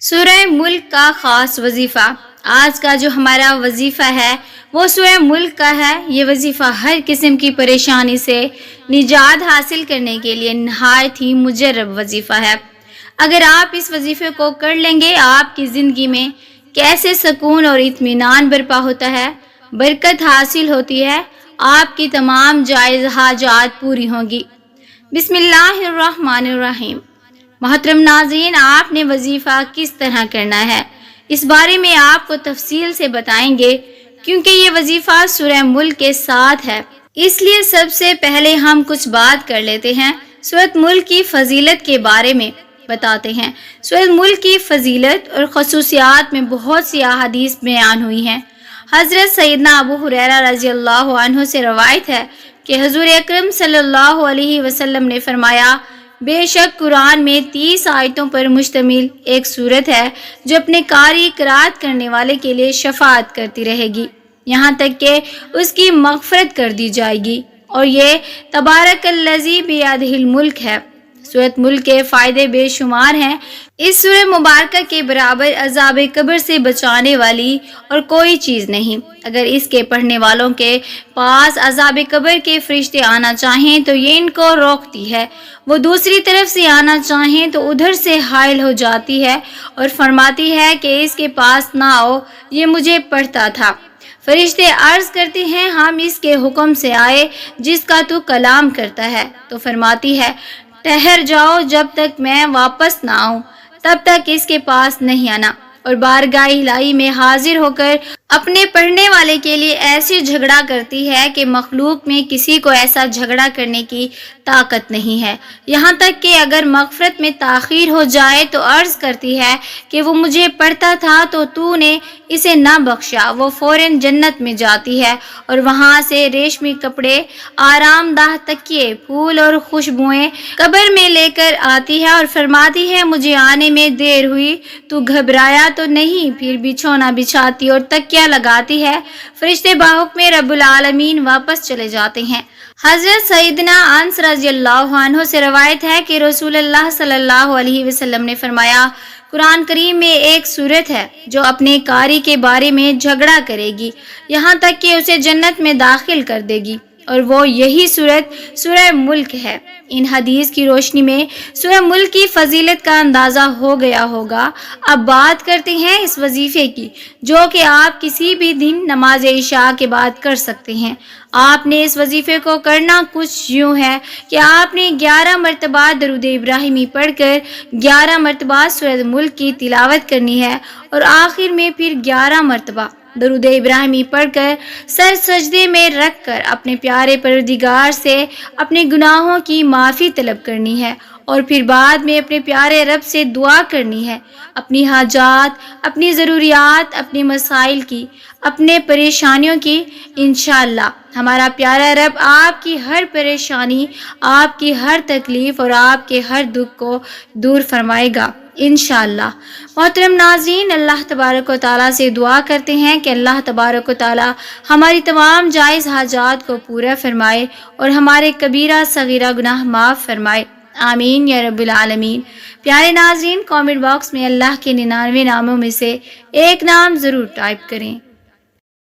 سورہ ملک کا خاص وظیفہ۔ آج کا جو ہمارا وظیفہ ہے وہ سورہ ملک کا ہے۔ یہ وظیفہ ہر قسم کی پریشانی سے نجات حاصل کرنے کے لیے نہایت ہی مجرب وظیفہ ہے۔ اگر آپ اس وظیفے کو کر لیں گے، آپ کی زندگی میں کیسے سکون اور اطمینان برپا ہوتا ہے، برکت حاصل ہوتی ہے، آپ کی تمام جائز حاجات پوری ہوں گی۔ بسم اللہ الرحمن الرحیم۔ محترم ناظرین، آپ نے وظیفہ کس طرح کرنا ہے، اس بارے میں آپ کو تفصیل سے بتائیں گے، کیونکہ یہ وظیفہ سورہ ملک کے ساتھ ہے، اس لیے سب سے پہلے ہم کچھ بات کر لیتے ہیں۔ سورۃ ملک کی فضیلت کے بارے میں بتاتے ہیں۔ سورۃ ملک کی فضیلت اور خصوصیات میں بہت سی احادیث بیان ہوئی ہیں۔ حضرت سیدنا ابو ہریرہ رضی اللہ عنہ سے روایت ہے کہ حضور اکرم صلی اللہ علیہ وسلم نے فرمایا، بے شک قرآن میں 30 آیتوں پر مشتمل ایک سورت ہے جو اپنے قاری قرات کرنے والے کے لیے شفاعت کرتی رہے گی یہاں تک کہ اس کی مغفرت کر دی جائے گی، اور یہ تبارک الذی بیدہ الملک ہے۔ سورۃ ملک کے فائدے بے شمار ہیں۔ اس سورہ مبارکہ کے برابر عذاب قبر سے بچانے والی اور کوئی چیز نہیں۔ اگر اس کے پڑھنے والوں کے پاس عذاب قبر کے فرشتے آنا چاہیں تو یہ ان کو روکتی ہے، وہ دوسری طرف سے آنا چاہیں تو ادھر سے حائل ہو جاتی ہے اور فرماتی ہے کہ اس کے پاس نہ آؤ، یہ مجھے پڑھتا تھا۔ فرشتے عرض کرتے ہیں، ہم اس کے حکم سے آئے جس کا تو کلام کرتا ہے، تو فرماتی ہے، ٹھہر جاؤ جب تک میں واپس نہ آؤں، تب تک اس کے پاس نہیں آنا، اور بارگاہ الہی میں حاضر ہو کر اپنے پڑھنے والے کے لیے ایسی جھگڑا کرتی ہے کہ مخلوق میں کسی کو ایسا جھگڑا کرنے کی طاقت نہیں ہے۔ یہاں تک کہ اگر مغفرت میں تاخیر ہو جائے تو عرض کرتی ہے کہ وہ مجھے پڑھتا تھا تو نے اسے نہ بخشا، وہ فوراً جنت میں جاتی ہے اور وہاں سے ریشمی کپڑے، آرام دہ تکیے، پھول اور خوشبوئیں قبر میں لے کر آتی ہے اور فرماتی ہے، مجھے آنے میں دیر ہوئی، تو گھبرایا تو نہیں؟ پھر بچھونا بچھاتی اور تکیہ لگاتی ہے۔ فرشتے بحکم رب العالمین واپس چلے جاتے ہیں۔ حضرت سیدنا انس رضی اللہ عنہ سے روایت ہے کہ رسول اللہ صلی اللہ علیہ وسلم نے فرمایا، قرآن کریم میں ایک سورت ہے جو اپنے قاری کے بارے میں جھگڑا کرے گی یہاں تک کہ اسے جنت میں داخل کر دے گی، اور وہ یہی سورت سورہ ملک ہے۔ ان حدیث کی روشنی میں سورہ ملک کی فضیلت کا اندازہ ہو گیا ہوگا۔ اب بات کرتے ہیں اس وظیفے کی، جو کہ آپ کسی بھی دن نماز عشاء کے بعد کر سکتے ہیں۔ آپ نے اس وظیفے کو کرنا کچھ یوں ہے کہ آپ نے 11 مرتبہ درود ابراہیمی پڑھ کر 11 مرتبہ سورۃ ملک کی تلاوت کرنی ہے، اور آخر میں پھر 11 مرتبہ درود ابراہیمی پڑھ کر سر سجدے میں رکھ کر اپنے پیارے پروردگار سے اپنے گناہوں کی معافی طلب کرنی ہے، اور پھر بعد میں اپنے پیارے رب سے دعا کرنی ہے، اپنی حاجات، اپنی ضروریات، اپنے مسائل کی، اپنے پریشانیوں کی۔ انشاءاللہ ہمارا پیارا رب آپ کی ہر پریشانی، آپ کی ہر تکلیف اور آپ کے ہر دکھ کو دور فرمائے گا انشاءاللہ۔ محترم ناظرین، اللہ تبارک و تعالیٰ سے دعا کرتے ہیں کہ اللہ تبارک و تعالیٰ ہماری تمام جائز حاجات کو پورا فرمائے اور ہمارے کبیرہ صغیرہ گناہ معاف فرمائے، آمین یا رب العالمین۔ پیارے ناظرین، کامنٹ باکس میں اللہ کے 99 ناموں میں سے ایک نام ضرور ٹائپ کریں۔